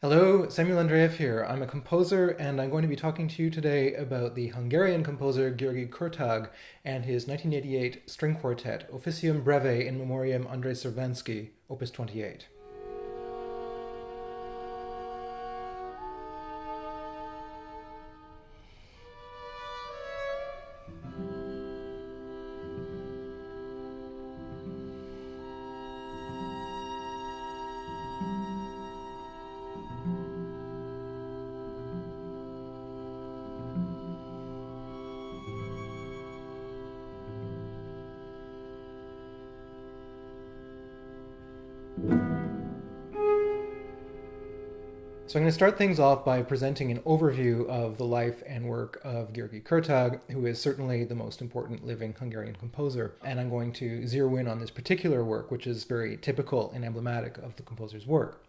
Hello, Samuel Andreyev here. I'm a composer and I'm going to be talking to you today about the Hungarian composer György Kurtág and his 1988 string quartet, Officium Breve in Memorium Ændre Szervánszky, Opus 28. So I'm going to start things off by presenting an overview of the life and work of György Kurtág, who is certainly the most important living Hungarian composer. And I'm going to zero in on this particular work, which is very typical and emblematic of the composer's work.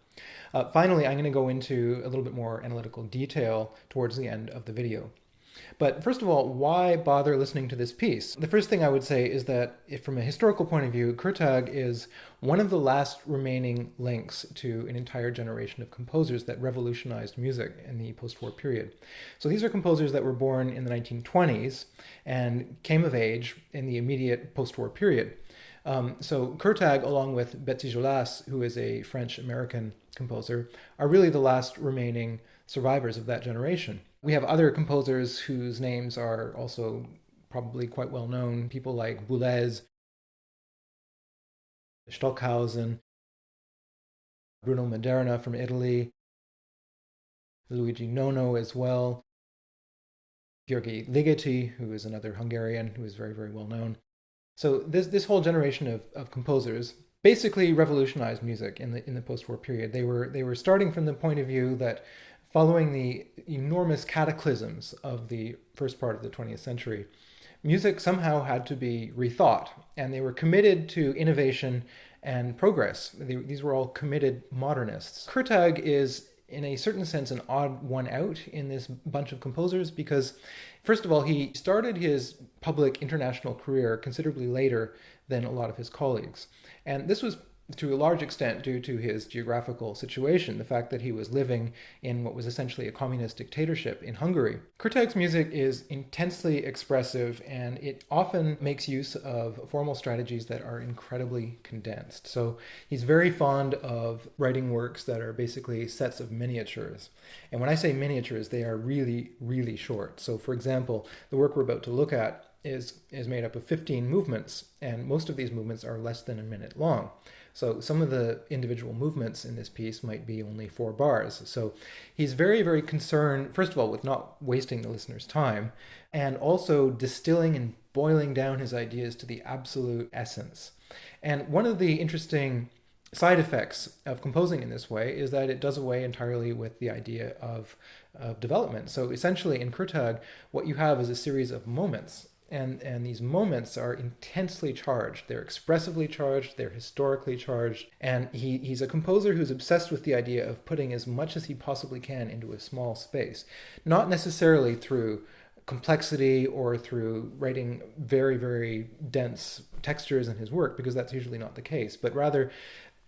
Finally, I'm going to go into a little bit more analytical detail towards the end of the video. But first of all, why bother listening to this piece? The first thing I would say is that from a historical point of view, Kurtág is one of the last remaining links to an entire generation of composers that revolutionized music in the post-war period. So these are composers that were born in the 1920s and came of age in the immediate post-war period. So Kurtág, along with Betsy Jolas, who is a French-American composer, are really the last remaining survivors of that generation. We have other composers whose names are also probably quite well known, people like Boulez, Stockhausen, Bruno Maderna from Italy, Luigi Nono as well, György Ligeti, who is another Hungarian who is very, very well known. So this whole generation of composers basically revolutionized music in the post-war period. They were starting from the point of view that following the enormous cataclysms of the first part of the 20th century, music somehow had to be rethought, and they were committed to innovation and progress. These were all committed modernists. Kurtág is, in a certain sense, an odd one out in this bunch of composers because, first of all, he started his public international career considerably later than a lot of his colleagues. And this was to a large extent due to his geographical situation, the fact that he was living in what was essentially a communist dictatorship in Hungary. Kurtág's music is intensely expressive, and it often makes use of formal strategies that are incredibly condensed. So he's very fond of writing works that are basically sets of miniatures. And when I say miniatures, they are really, really short. So for example, the work we're about to look at is made up of 15 movements, and most of these movements are less than a minute long. So some of the individual movements in this piece might be only 4 bars. So he's very, very concerned, first of all, with not wasting the listener's time, and also distilling and boiling down his ideas to the absolute essence. And one of the interesting side effects of composing in this way is that it does away entirely with the idea of development. So essentially in Kurtág, what you have is a series of moments. And these moments are intensely charged. They're expressively charged, they're historically charged, and he's a composer who's obsessed with the idea of putting as much as he possibly can into a small space, not necessarily through complexity or through writing very, very dense textures in his work, because that's usually not the case, but rather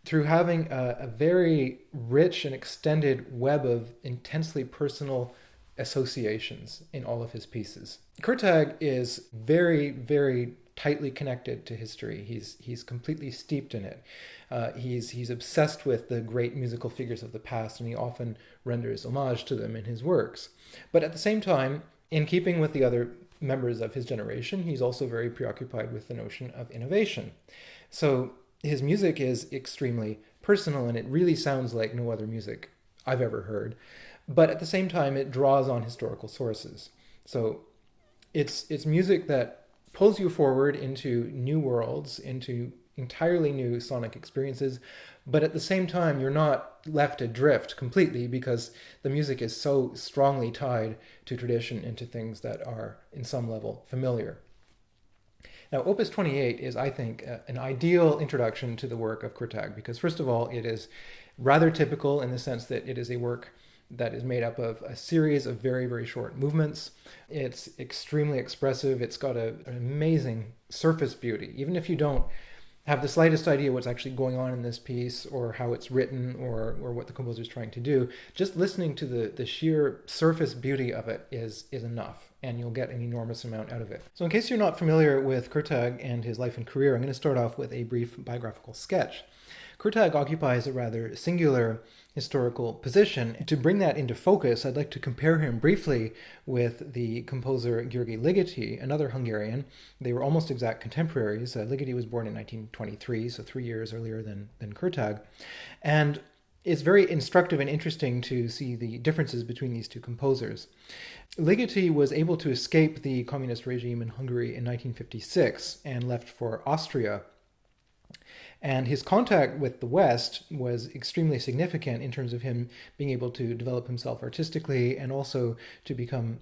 through having a very rich and extended web of intensely personal associations in all of his pieces. Kurtág is very, very tightly connected to history. He's completely steeped in it. He's obsessed with the great musical figures of the past, and he often renders homage to them in his works. But at the same time, in keeping with the other members of his generation, he's also very preoccupied with the notion of innovation. So his music is extremely personal, and it really sounds like no other music I've ever heard. But at the same time, it draws on historical sources. So it's music that pulls you forward into new worlds, into entirely new sonic experiences, but at the same time, you're not left adrift completely because the music is so strongly tied to tradition and to things that are, in some level, familiar. Now, Opus 28 is, I think, an ideal introduction to the work of Kurtág because, first of all, it is rather typical in the sense that it is a work that is made up of a series of very, very short movements. It's extremely expressive. It's got an amazing surface beauty. Even if you don't have the slightest idea what's actually going on in this piece or how it's written or what the composer is trying to do, just listening to the sheer surface beauty of it is enough, and you'll get an enormous amount out of it. So in case you're not familiar with Kurtág and his life and career, I'm going to start off with a brief biographical sketch. Kurtág occupies a rather singular historical position. To bring that into focus, I'd like to compare him briefly with the composer György Ligeti, another Hungarian. They were almost exact contemporaries. Ligeti was born in 1923, so 3 years earlier than Kurtág. And it's very instructive and interesting to see the differences between these two composers. Ligeti was able to escape the communist regime in Hungary in 1956 and left for Austria. And his contact with the West was extremely significant in terms of him being able to develop himself artistically and also to become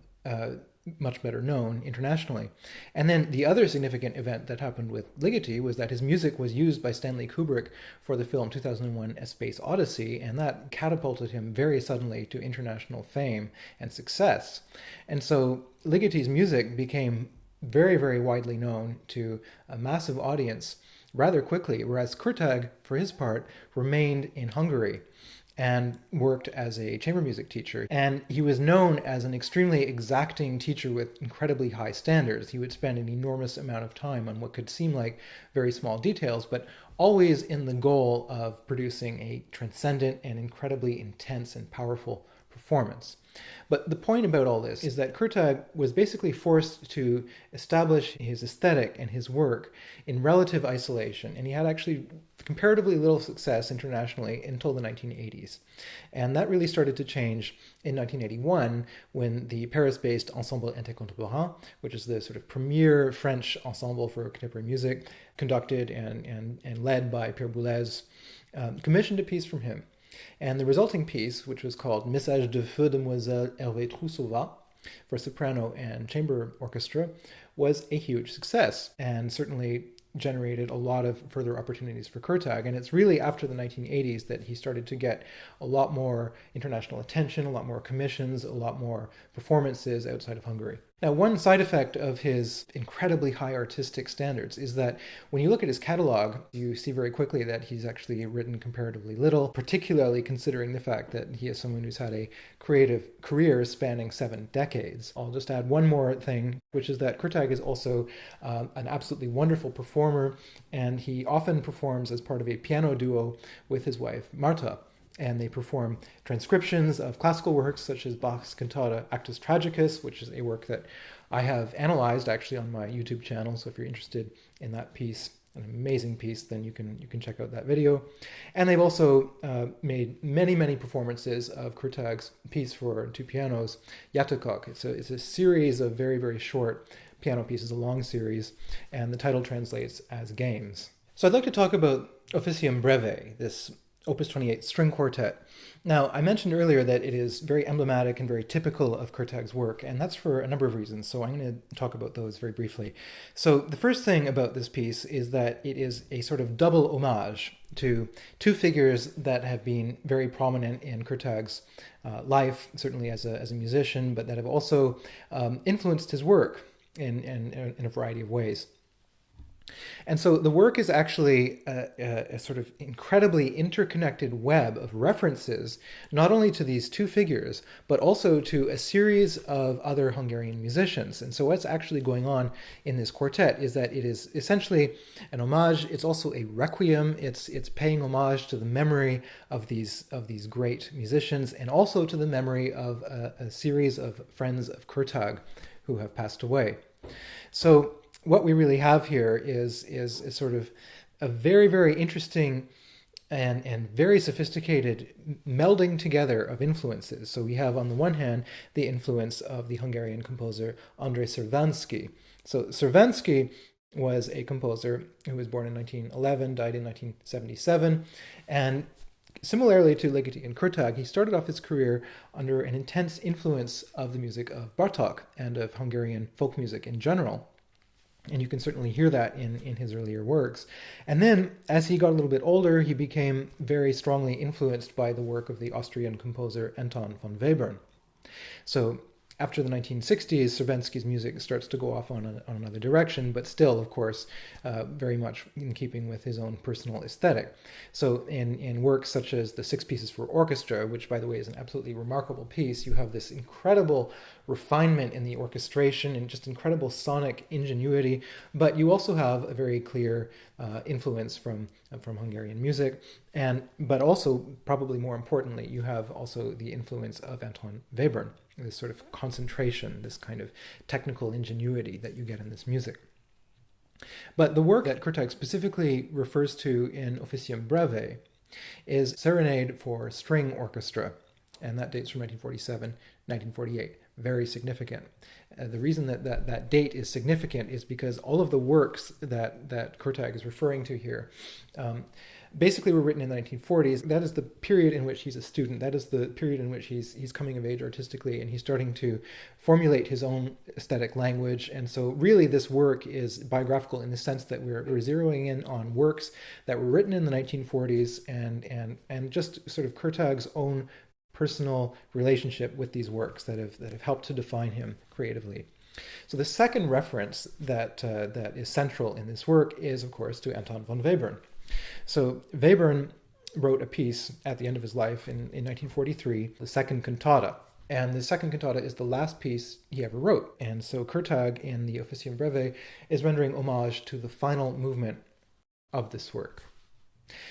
much better known internationally. And then the other significant event that happened with Ligeti was that his music was used by Stanley Kubrick for the film 2001: A Space Odyssey, and that catapulted him very suddenly to international fame and success. And so Ligeti's music became very, very widely known to a massive audience rather quickly, whereas Kurtág, for his part, remained in Hungary and worked as a chamber music teacher. And he was known as an extremely exacting teacher with incredibly high standards. He would spend an enormous amount of time on what could seem like very small details, but always in the goal of producing a transcendent and incredibly intense and powerful performance. But the point about all this is that Kurtág was basically forced to establish his aesthetic and his work in relative isolation, and he had actually comparatively little success internationally until the 1980s. And that really started to change in 1981 when the Paris-based Ensemble Intercontemporain, which is the sort of premier French ensemble for contemporary music, conducted and led by Pierre Boulez, commissioned a piece from him. And the resulting piece, which was called Message de Feu Demoiselle Hervé Troussova for soprano and chamber orchestra, was a huge success and certainly generated a lot of further opportunities for Kurtág. And it's really after the 1980s that he started to get a lot more international attention, a lot more commissions, a lot more performances outside of Hungary. Now, one side effect of his incredibly high artistic standards is that when you look at his catalog, you see very quickly that he's actually written comparatively little, particularly considering the fact that he is someone who's had a creative career spanning 7 decades. I'll just add one more thing, which is that Kurtág is also an absolutely wonderful performer, and he often performs as part of a piano duo with his wife, Marta. And they perform transcriptions of classical works such as Bach's cantata Actus Tragicus, which is a work that I have analyzed actually on my YouTube channel. So if you're interested in that piece, an amazing piece, then you can check out that video. And they've also made many performances of Kurtág's piece for 2 pianos, Játékok. It's a series of very, very short piano pieces, a long series, and the title translates as Games. So I'd like to talk about Officium Breve, this Opus 28 string quartet. Now, I mentioned earlier that it is very emblematic and very typical of Kurtág's work, and that's for a number of reasons, so I'm going to talk about those very briefly. So the first thing about this piece is that it is a sort of double homage to 2 figures that have been very prominent in Kurtág's life, certainly as a musician, but that have also influenced his work in a variety of ways. And so the work is actually a sort of incredibly interconnected web of references, not only to these 2 figures, but also to a series of other Hungarian musicians. And so what's actually going on in this quartet is that it is essentially an homage. It's also a requiem. It's paying homage to the memory of these great musicians, and also to the memory of a series of friends of Kurtág who have passed away. So what we really have here is sort of a very, very interesting and very sophisticated melding together of influences. So we have, on the one hand, the influence of the Hungarian composer Ændre Szervánszky. So Szervánszky was a composer who was born in 1911, died in 1977, and similarly to Ligeti and Kurtág, he started off his career under an intense influence of the music of Bartók and of Hungarian folk music in general. And you can certainly hear that in his earlier works. And then, as he got a little bit older, he became very strongly influenced by the work of the Austrian composer Anton von Webern. So After the 1960s, Szervánszky's music starts to go off on another direction, but still, of course, very much in keeping with his own personal aesthetic. So in works such as the Six Pieces for Orchestra, which, by the way, is an absolutely remarkable piece, you have this incredible refinement in the orchestration and just incredible sonic ingenuity, but you also have a very clear influence from Hungarian music, but also, probably more importantly, you have also the influence of Anton Webern, this sort of concentration, this kind of technical ingenuity that you get in this music. But the work that Kurtág specifically refers to in Officium Breve is Serenade for String Orchestra, and that dates from 1947, 1948. Very significant. The reason that date is significant is because all of the works that Kurtág is referring to here basically were written in the 1940s. That is the period in which he's a student. That is the period in which he's coming of age artistically, and he's starting to formulate his own aesthetic language. And so really this work is biographical in the sense that we're zeroing in on works that were written in the 1940s and just sort of Kurtág's own personal relationship with these works that have helped to define him creatively. So the second reference that is central in this work is, of course, to Anton von Webern. So Webern wrote a piece at the end of his life in 1943, the second cantata. And the second cantata is the last piece he ever wrote. And so Kurtág in the Officium Breve is rendering homage to the final movement of this work.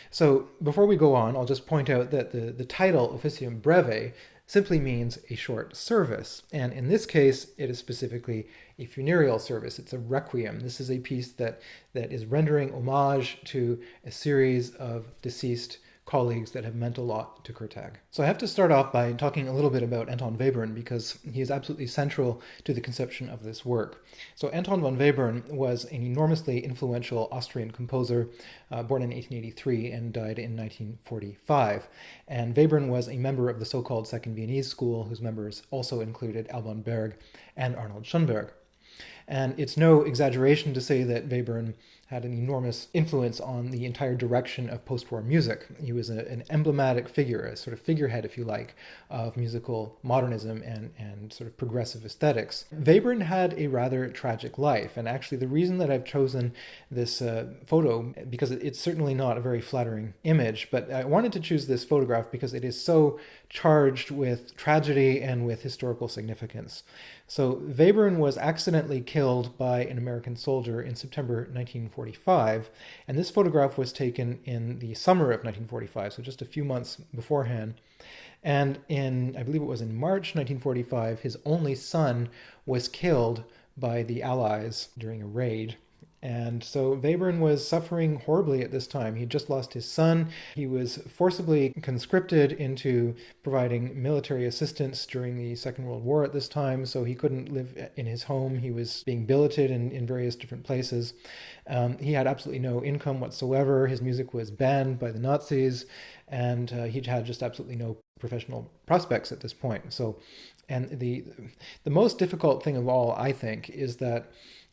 So before we go on, I'll just point out that the title Officium Breve simply means a short service. And in this case, it is specifically a funereal service. It's a requiem. This is a piece that is rendering homage to a series of deceased colleagues that have meant a lot to Kurtág. So I have to start off by talking a little bit about Anton Webern because he is absolutely central to the conception of this work. So Anton von Webern was an enormously influential Austrian composer, born in 1883 and died in 1945. And Webern was a member of the so-called Second Viennese School, whose members also included Alban Berg and Arnold Schoenberg. And it's no exaggeration to say that Webern had an enormous influence on the entire direction of post-war music. He was an emblematic figure, a sort of figurehead, if you like, of musical modernism and sort of progressive aesthetics. Webern had a rather tragic life, and actually the reason that I've chosen this photo, because it's certainly not a very flattering image, but I wanted to choose this photograph because it is so charged with tragedy and with historical significance. So Webern was accidentally killed by an American soldier in September 1945, and this photograph was taken in the summer of 1945, so just a few months beforehand. And I believe it was in March 1945, his only son was killed by the Allies during a raid. And so Webern was suffering horribly at this time. He just lost his son. He was forcibly conscripted into providing military assistance during the Second World War at this time, so he couldn't live in his home. He was being billeted in various different places. He had absolutely no income whatsoever. His music was banned by the Nazis, and he had just absolutely no professional prospects at this point. So, and the most difficult thing of all, I think, is that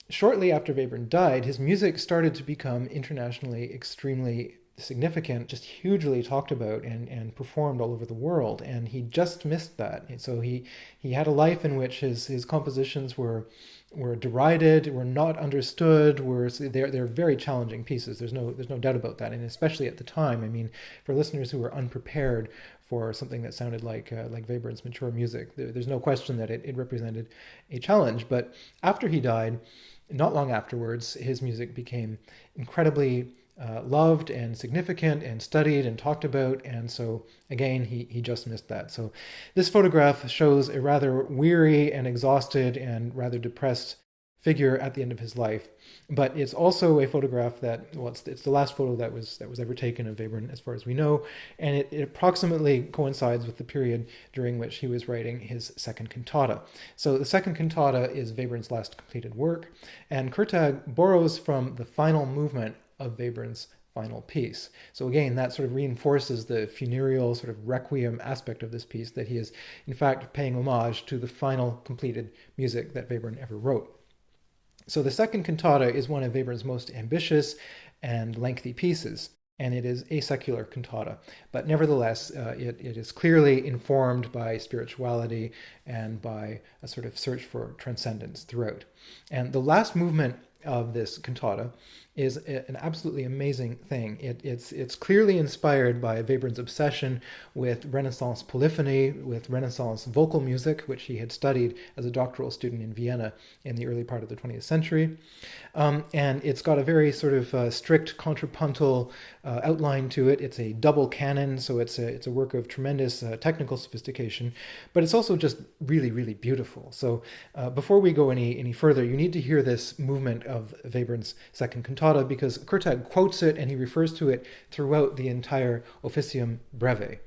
shortly after Webern died, his music started to become internationally extremely significant, just hugely talked about and performed all over the world, and he just missed that. And so he had a life in which his compositions were derided, were not understood, they're very challenging pieces. There's no doubt about that, and especially at the time. I mean, for listeners who were unprepared for something that sounded like Webern's mature music, there's no question that it represented a challenge. But after he died, not long afterwards, his music became incredibly loved and significant and studied and talked about, and so again he just missed that. So this photograph shows a rather weary and exhausted and rather depressed figure at the end of his life, but it's also a photograph that, well, it's the last photo that was ever taken of Webern as far as we know, and it approximately coincides with the period during which he was writing his second cantata. So the second cantata is Webern's last completed work, and Kurtág borrows from the final movement of Webern's final piece. So again, that sort of reinforces the funereal sort of requiem aspect of this piece, that he is in fact paying homage to the final completed music that Webern ever wrote. So the second cantata is one of Webern's most ambitious and lengthy pieces. and it is a secular cantata. But nevertheless, it is clearly informed by spirituality and by a sort of search for transcendence throughout. And the last movement of this cantata is an absolutely amazing thing. It's clearly inspired by Webern's obsession with Renaissance polyphony, with Renaissance vocal music, which he had studied as a doctoral student in Vienna in the early part of the 20th century. And it's got a very sort of strict contrapuntal outline to it. It's a double canon, so it's a work of tremendous technical sophistication, but it's also just really, really beautiful. So before we go any further, you need to hear this movement of Webern's second cantata, because Kurtág quotes it and he refers to it throughout the entire Officium Breve.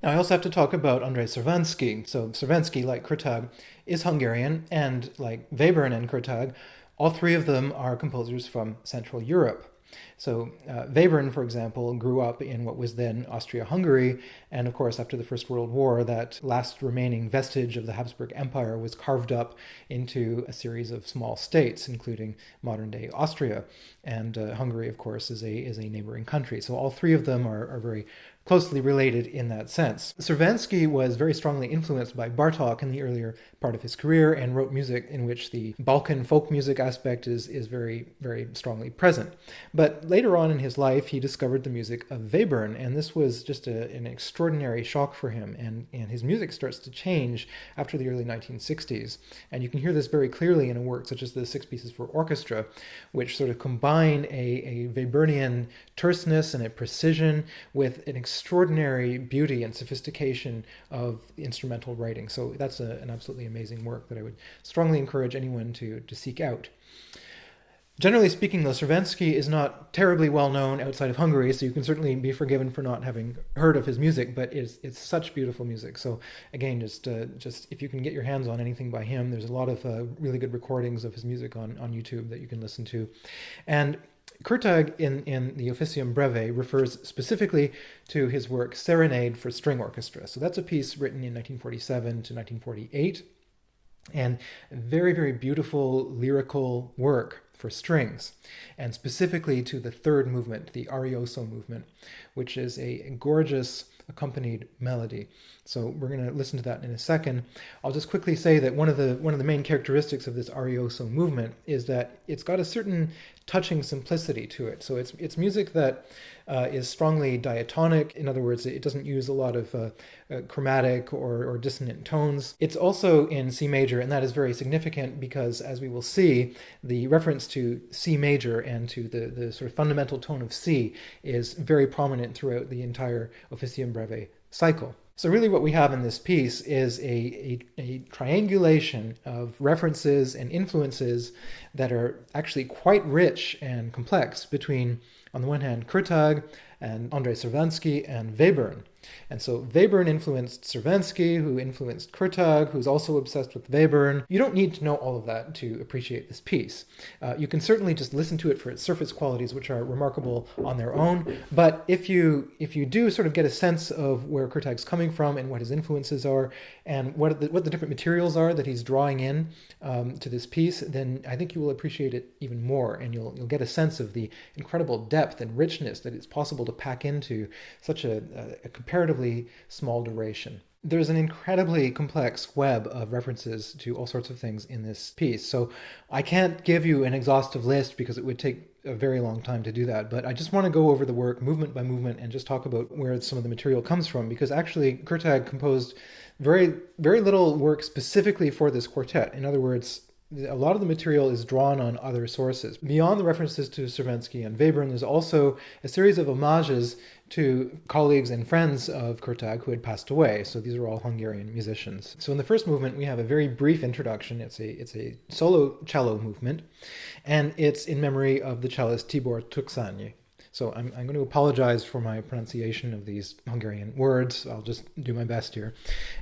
Now, I also have to talk about Ændre Szervánszky. So Szervánszky, like Kurtág, is Hungarian, and like Webern and Kurtág, all three of them are composers from Central Europe. So Webern, for example, grew up in what was then Austria-Hungary, and of course after the First World War, that last remaining vestige of the Habsburg Empire was carved up into a series of small states, including modern-day Austria, and Hungary, of course, is a neighboring country. So all three of them are very closely related in that sense. Szervánszky was very strongly influenced by Bartók in the earlier part of his career and wrote music in which the Balkan folk music aspect is very, very strongly present. But later on in his life, he discovered the music of Webern, and this was just an extraordinary shock for him, and his music starts to change after the early 1960s. And you can hear this very clearly in a work such as the Six Pieces for Orchestra, which sort of combine a Webernian terseness and a precision with an extraordinary beauty and sophistication of instrumental writing. So that's an absolutely amazing work that I would strongly encourage anyone to seek out. Generally speaking, though, Szervánszky is not terribly well known outside of Hungary, so you can certainly be forgiven for not having heard of his music, but it's such beautiful music. So again, just if you can get your hands on anything by him, there's a lot of really good recordings of his music on YouTube that you can listen to. And Kurtág in the Officium Breve refers specifically to his work Serenade for String Orchestra. So that's a piece written in 1947 to 1948, and very, very beautiful lyrical work for strings, and specifically to the third movement, the Arioso movement, which is a gorgeous accompanied melody. So we're going to listen to that in a second. I'll just quickly say that one of the main characteristics of this Arioso movement is that it's got a certain touching simplicity to it. So it's music that is strongly diatonic. In other words, it doesn't use a lot of chromatic or dissonant tones. It's also in C major, and that is very significant because, as we will see, the reference to C major and to the sort of fundamental tone of C is very prominent throughout the entire Officium Breve cycle. So really what we have in this piece is a triangulation of references and influences that are actually quite rich and complex between On the one hand, Kurtág and Ændre Szervánszky and Webern. And so Webern influenced Szervánszky, who influenced Kurtág, who's also obsessed with Webern. You don't need to know all of that to appreciate this piece. You can certainly just listen to it for its surface qualities, which are remarkable on their own. But if you do sort of get a sense of where Kurtág's coming from and what his influences are, and what the different materials are that he's drawing in to this piece, then I think you will appreciate it even more, and you'll get a sense of the incredible depth and richness that it's possible to pack into such a comparatively small duration. There's an incredibly complex web of references to all sorts of things in this piece. So I can't give you an exhaustive list because it would take a very long time to do that. But I just want to go over the work movement by movement and just talk about where some of the material comes from, because actually Kurtág composed very, very little work specifically for this quartet. In other words, a lot of the material is drawn on other sources. Beyond the references to Szervánszky and Webern, there's also a series of homages to colleagues and friends of Kurtág who had passed away. So these are all Hungarian musicians. So in the first movement, we have a very brief introduction. It's a solo cello movement, and it's in memory of the cellist Tibor Tuxányi. So I'm going to apologize for my pronunciation of these Hungarian words. I'll just do my best here.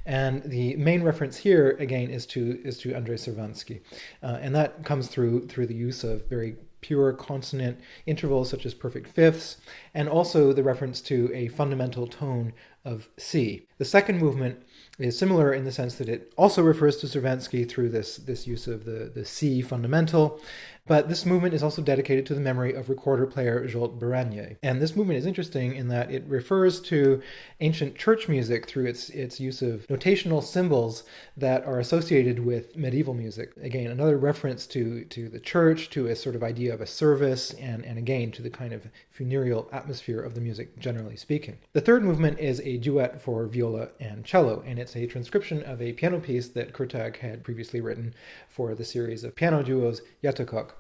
And the main reference here, again, is to Ændre Szervánszky. And that comes through the use of very pure consonant intervals such as perfect fifths, and also the reference to a fundamental tone of C. The second movement is similar in the sense that it also refers to Szervánszky through this use of the C fundamental, but this movement is also dedicated to the memory of recorder player Zsolt Barányi. And this movement is interesting in that it refers to ancient church music through its use of notational symbols that are associated with medieval music. Again, another reference to the church, to a sort of idea of a service, and again, to the kind of funereal atmosphere of the music, generally speaking. The third movement is a duet for viola and cello, and it's a transcription of a piano piece that Kurtág had previously written for the series of piano duos Játékok.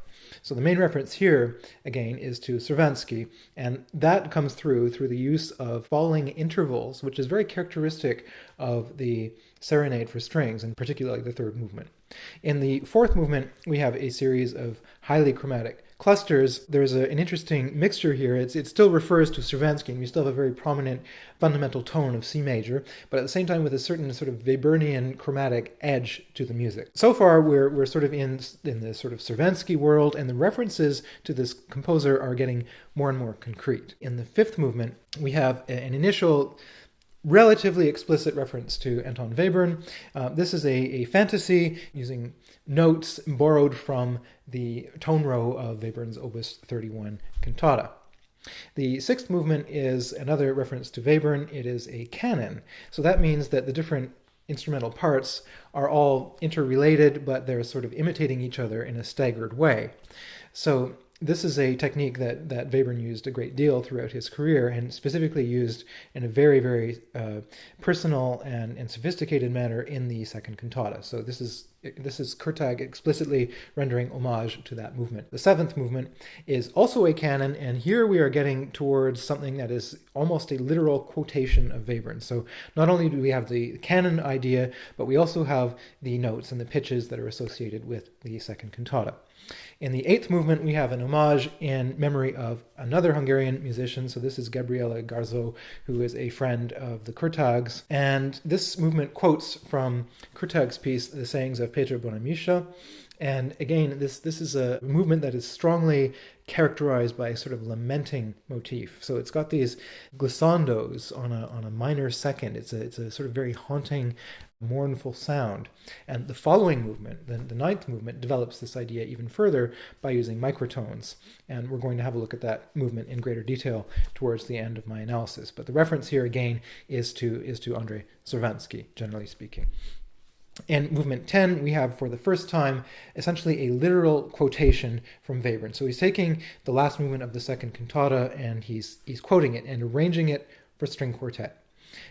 So the main reference here, again, is to Szervánszky, and that comes through the use of falling intervals, which is very characteristic of the serenade for strings, and particularly the third movement. In the fourth movement, we have a series of highly chromatic clusters. There's an interesting mixture here. It still refers to Szervánszky, and we still have a very prominent fundamental tone of C major, but at the same time with a certain sort of Webernian chromatic edge to the music. So far, we're sort of in the sort of Szervánszky world, and the references to this composer are getting more and more concrete. In the fifth movement, we have an initial relatively explicit reference to Anton Webern. This is a fantasy using notes borrowed from the tone row of Webern's Opus 31 cantata. The sixth movement is another reference to Webern. It is a canon. So that means that the different instrumental parts are all interrelated, but they're sort of imitating each other in a staggered way. So this is a technique that Webern used a great deal throughout his career, and specifically used in a very, very personal and sophisticated manner in the second cantata. So this is Kurtág explicitly rendering homage to that movement. The seventh movement is also a canon, and here we are getting towards something that is almost a literal quotation of Webern. So not only do we have the canon idea, but we also have the notes and the pitches that are associated with the second cantata. In the eighth movement, we have an homage in memory of another Hungarian musician. So this is Gabriela Garzo, who is a friend of the Kurtágs. And this movement quotes from Kurtág's piece, The Sayings of Péter Bonamisza. And again, this is a movement that is strongly characterized by a sort of lamenting motif. So it's got these glissandos on a minor second. It's a sort of very haunting, mournful sound. And the following movement, the ninth movement, develops this idea even further by using microtones. And we're going to have a look at that movement in greater detail towards the end of my analysis. But the reference here again is to Ændre Szervánszky, generally speaking. In movement 10, we have for the first time essentially a literal quotation from Webern. So he's taking the last movement of the second cantata and he's quoting it and arranging it for string quartet.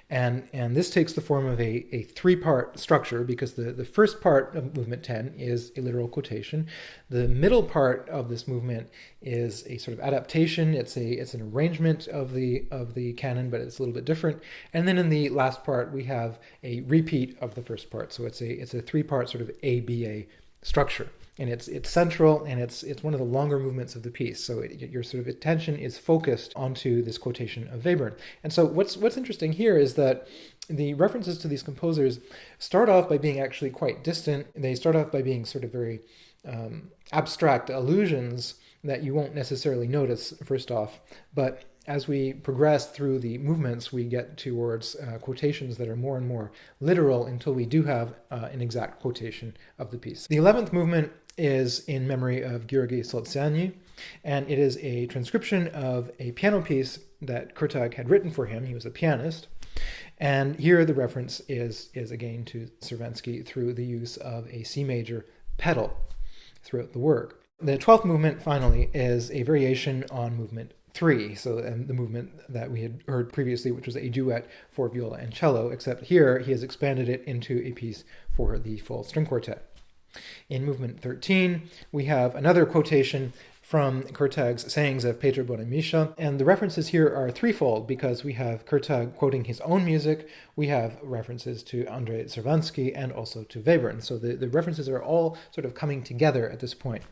And this takes the form of a three-part structure, because the first part of movement 10 is a literal quotation. The middle part of this movement is a sort of adaptation. It's an arrangement of the canon, but it's a little bit different. And then in the last part, we have a repeat of the first part. So it's a three-part sort of ABA structure. and it's central, and it's one of the longer movements of the piece. So your sort of attention is focused onto this quotation of Webern. And so what's interesting here is that the references to these composers start off by being actually quite distant. They start off by being sort of very abstract allusions that you won't necessarily notice first off, but as we progress through the movements, we get towards quotations that are more and more literal until we do have an exact quotation of the piece. The 11th movement is in memory of György Kurtág, and it is a transcription of a piano piece that Kurtág had written for him. He was a pianist. And here the reference is again to Szervánszky through the use of a C major pedal throughout the work. The 12th movement, finally, is a variation on movement 3, so and the movement that we had heard previously, which was a duet for viola and cello, except here he has expanded it into a piece for the full string quartet. In movement 13, we have another quotation from Kurtág's sayings of Péter Bonámisa, and the references here are threefold because we have Kurtág quoting his own music, we have references to Ændre Szervánszky, and also to Webern. So the references are all sort of coming together at this point.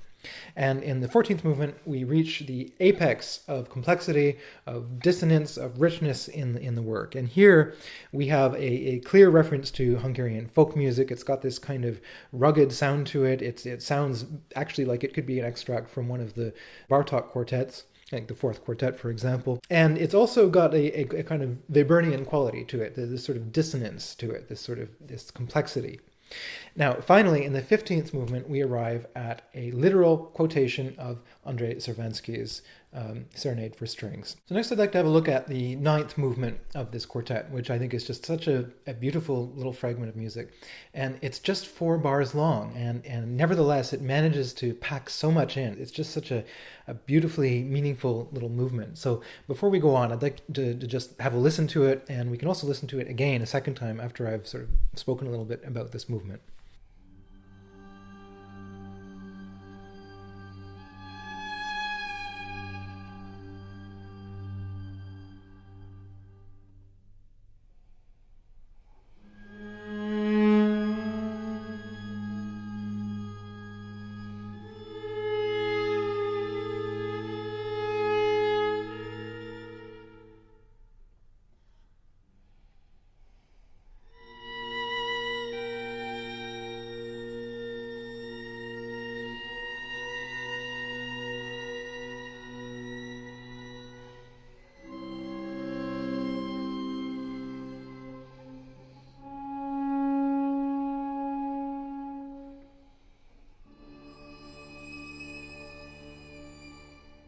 And in the 14th movement, we reach the apex of complexity, of dissonance, of richness in the work. And here we have a clear reference to Hungarian folk music. It's got this kind of rugged sound to it. It sounds actually like it could be an extract from one of the Bartók quartets, like the fourth quartet, for example. And it's also got a kind of Webernian quality to it, this sort of dissonance to it, this complexity. Now, finally, in the 15th movement, we arrive at a literal quotation of Ændre Szervánszky's Serenade for Strings. So next I'd like to have a look at the 9th movement of this quartet, which I think is just such a beautiful little fragment of music. And it's just 4 bars long, and nevertheless it manages to pack so much in. It's just such a beautifully meaningful little movement. So before we go on, I'd like to just have a listen to it, and we can also listen to it again a second time after I've sort of spoken a little bit about this movement.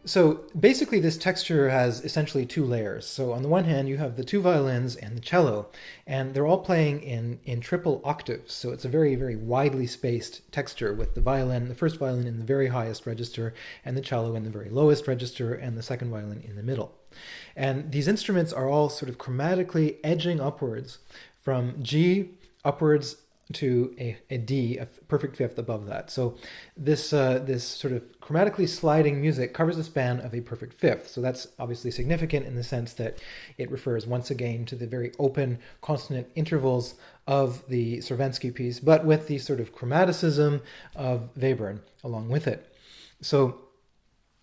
So basically this texture has essentially 2 layers. So on the one hand, you have the 2 violins and the cello, and they're all playing in triple octaves. So it's a very, very widely spaced texture with the first violin in the very highest register, and the cello in the very lowest register, and the second violin in the middle. And these instruments are all sort of chromatically edging upwards from G upwards to a D, a perfect fifth above that. So this sort of chromatically sliding music covers the span of a perfect fifth. So that's obviously significant in the sense that it refers once again to the very open consonant intervals of the Szervánszky piece, but with the sort of chromaticism of Webern along with it. So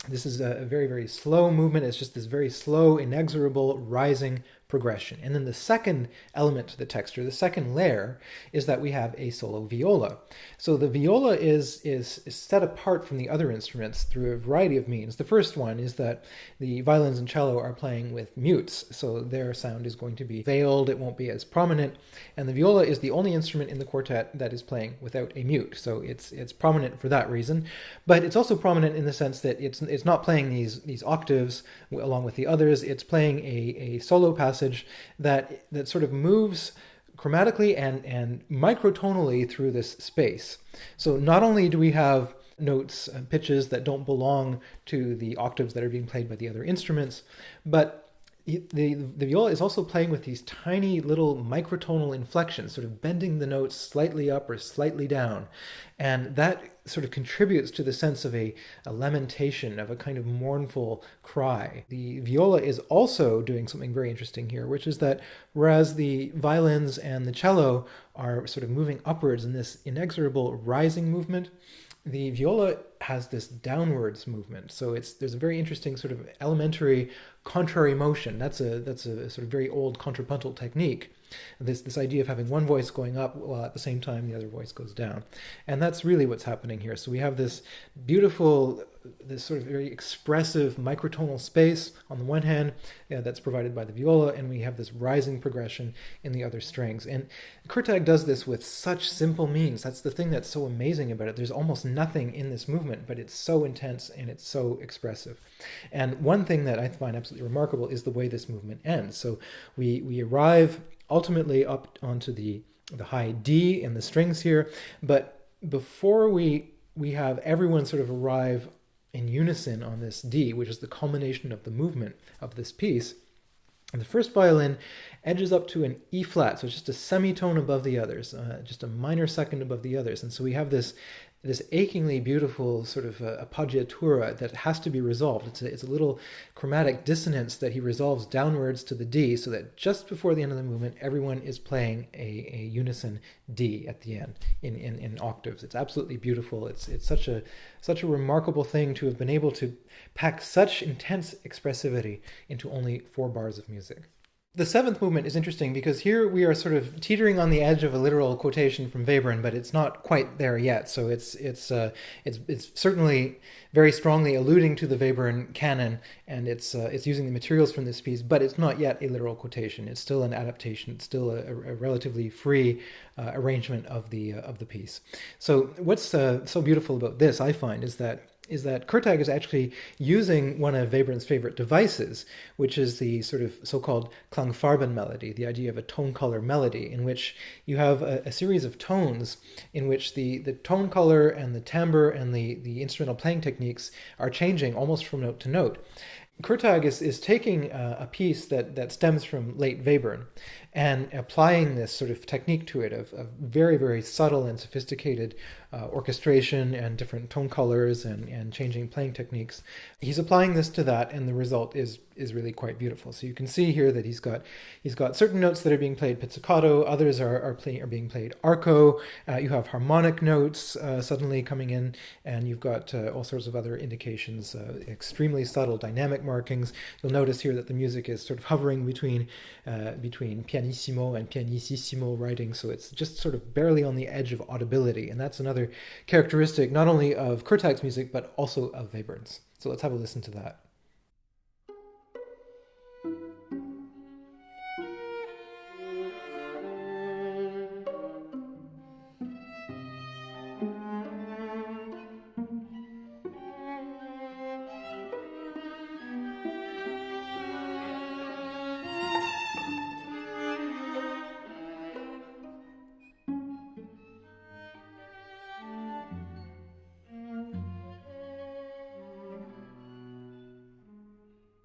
this is a very, very slow movement. It's just this very slow, inexorable, rising progression. And then the second element to the texture, the second layer, is that we have a solo viola. So the viola is set apart from the other instruments through a variety of means. The first one is that the violins and cello are playing with mutes, so their sound is going to be veiled, it won't be as prominent, and the viola is the only instrument in the quartet that is playing without a mute, so it's prominent for that reason. But it's also prominent in the sense that it's not playing these octaves along with the others, it's playing a solo passage that sort of moves chromatically and microtonally through this space. So not only do we have notes and pitches that don't belong to the octaves that are being played by the other instruments, but the viola is also playing with these tiny little microtonal inflections, sort of bending the notes slightly up or slightly down. And that sort of contributes to the sense of a lamentation, of a kind of mournful cry. The viola is also doing something very interesting here, which is that whereas the violins and the cello are sort of moving upwards in this inexorable rising movement, The viola has this downwards movement, so there's a very interesting sort of elementary contrary motion. That's a sort of very old contrapuntal technique. This idea of having one voice going up while at the same time the other voice goes down, and that's really what's happening here. So we have this beautiful, this sort of very expressive microtonal space on the one hand that's provided by the viola, and we have this rising progression in the other strings. And Kurtág does this with such simple means. That's the thing that's so amazing about it. There's almost nothing in this movement, but it's so intense and it's so expressive. And one thing that I find absolutely remarkable is the way this movement ends. So we arrive ultimately up onto the high D in the strings here, but before we have everyone sort of arrive in unison on this D, which is the culmination of the movement of this piece, and the first violin edges up to an E flat, so it's just a semitone above the others, just a minor second above the others. And so we have this achingly beautiful sort of appoggiatura that has to be resolved. It's a little chromatic dissonance that he resolves downwards to the D, so that just before the end of the movement, everyone is playing a unison D at the end in octaves. It's absolutely beautiful. It's such a remarkable thing to have been able to pack such intense expressivity into only 4 bars of music. The 7th movement is interesting because here we are sort of teetering on the edge of a literal quotation from Webern, but it's not quite there yet. So it's certainly very strongly alluding to the Webern canon, and it's using the materials from this piece, but it's not yet a literal quotation. It's still an adaptation. It's still a relatively free arrangement of the piece. So what's so beautiful about this, I find, is that Kurtág is actually using one of Webern's favorite devices, which is the sort of so-called Klangfarben melody, the idea of a tone color melody, in which you have a series of tones in which the tone color and the timbre and the instrumental playing techniques are changing almost from note to note. Kurtág is taking a piece that stems from late Webern and applying this sort of technique to it of very, very subtle and sophisticated orchestration and different tone colors and changing playing techniques. He's applying this to that, and the result is really quite beautiful. So you can see here that he's got certain notes that are being played pizzicato, others are being played arco. You have harmonic notes suddenly coming in, and you've got all sorts of other indications, extremely subtle dynamic markings. You'll notice here that the music is sort of hovering between pianissimo and pianissimo writing, so it's just sort of barely on the edge of audibility, and that's another characteristic not only of Kurtág's music but also of Webern's. So let's have a listen to that.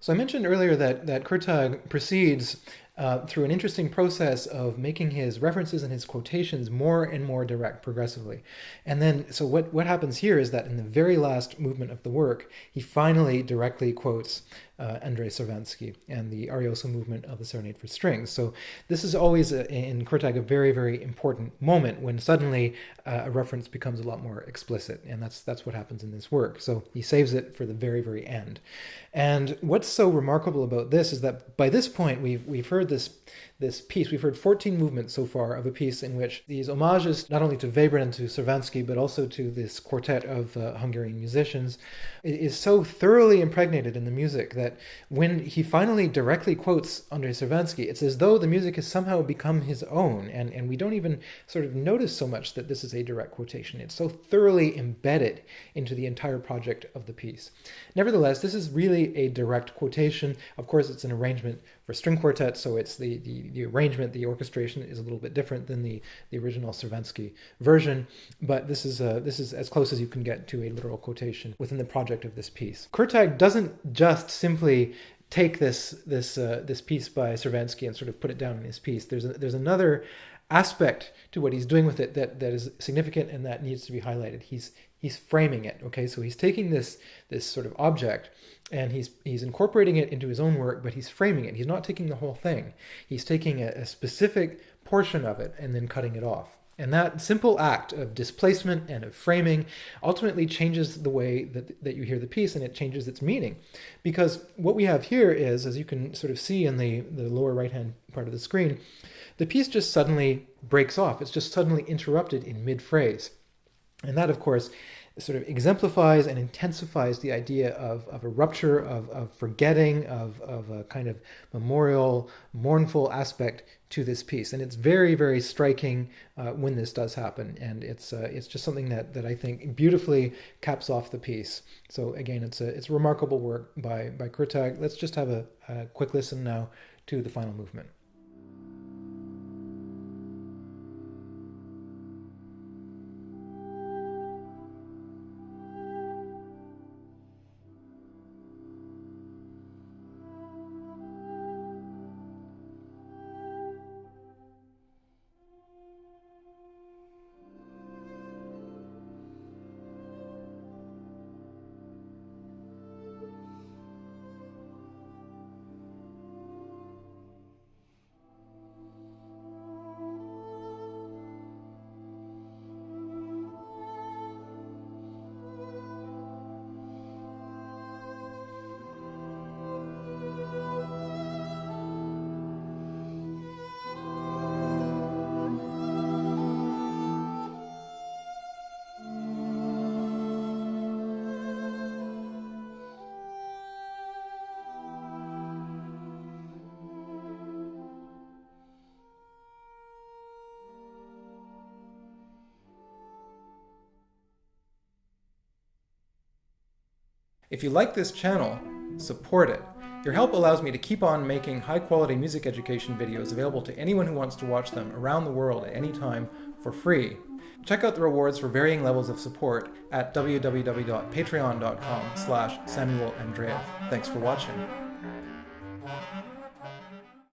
So I mentioned earlier that Kurtág proceeds through an interesting process of making his references and his quotations more and more direct progressively. And then, so what happens here is that in the very last movement of the work, he finally directly quotes Ændre Szervánszky and the Arioso movement of the Serenade for Strings. So this is always, in Kurtág, a very, very important moment when suddenly a reference becomes a lot more explicit, and that's what happens in this work. So he saves it for the very, very end. And what's so remarkable about this is that by this point, we've heard this piece. We've heard 14 movements so far of a piece in which these homages, not only to Webern and to Szervánszky, but also to this quartet of Hungarian musicians, is so thoroughly impregnated in the music that when he finally directly quotes Ændre Szervánszky, it's as though the music has somehow become his own, and we don't even sort of notice so much that this is a direct quotation. It's so thoroughly embedded into the entire project of the piece. Nevertheless, this is really a direct quotation. Of course, it's an arrangement for string quartet, so it's the arrangement, the orchestration is a little bit different than the original Szervánszky version, but this is as close as you can get to a literal quotation within the project of this piece. Kurtág doesn't just simply take this piece by Szervánszky and sort of put it down in his piece. There's another aspect to what he's doing with it that is significant and that needs to be highlighted. He's framing it. Okay, so he's taking this sort of object and he's incorporating it into his own work, but he's framing it. He's not taking the whole thing. He's taking a specific portion of it and then cutting it off. And that simple act of displacement and of framing ultimately changes the way that you hear the piece, and it changes its meaning. Because what we have here is, as you can sort of see in the lower right-hand part of the screen, the piece just suddenly breaks off. It's just suddenly interrupted in mid-phrase. And that, of course, sort of exemplifies and intensifies the idea of a rupture, of forgetting, of a kind of memorial, mournful aspect to this piece. And it's very, very striking when this does happen. And it's just something that I think beautifully caps off the piece. So again, it's remarkable work by Kurtág. Let's just have a quick listen now to the final movement. If you like this channel, support it. Your help allows me to keep on making high-quality music education videos available to anyone who wants to watch them around the world at any time for free. Check out the rewards for varying levels of support at www.patreon.com/Samuel Andreyev. Thanks for watching.